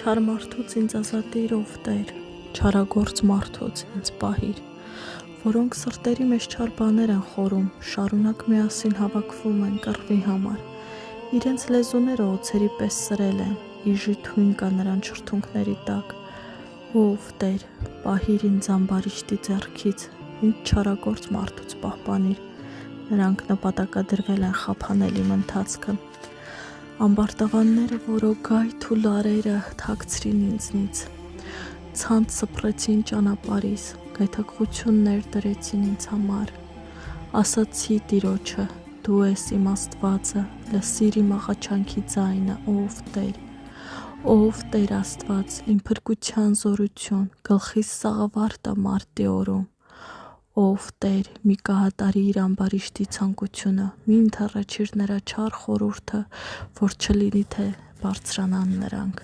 չար մարդուց ինձ ազատիր, ով Տեր, չարագործ մարդուց ինձ պահիր, որոնք սրտերի մեջ չար բաներ են խորում, շարունակ միասին հավաքվում են կռվի համար, իրենց լեզուները օձերի պես սրել են, իժի թույն կա նրան շրթունքների տակ, ով Տեր, պահիր ինձ ամբարիշտի ձեռքից, ինձ չարագործ մարդուց պահպանիր, նրանք նպատակադրվել են խափանել իմ ընթացքը, ամբարտավանները որոգայթ ու լարերը թաքցրին ինձնից, ցանց սփռեցին ճանապարհիս, գայթակղություններ դրեցին ինձ համար, ասացի Տիրոջը, դու ես իմ Աստվածը, լսիր իմ աղաչանքի ձայնը, ով Տեր Աստված, իմ փրկության զորություն, գլխիս սաղավարտը մարտի օրում, ով Տեր, մի կհատարի իր ամբարիշտի ցանկությունը, մի ընդառաջիր նրա չար խորհուրդը, որ չլինի թե բարձրանան նրանք,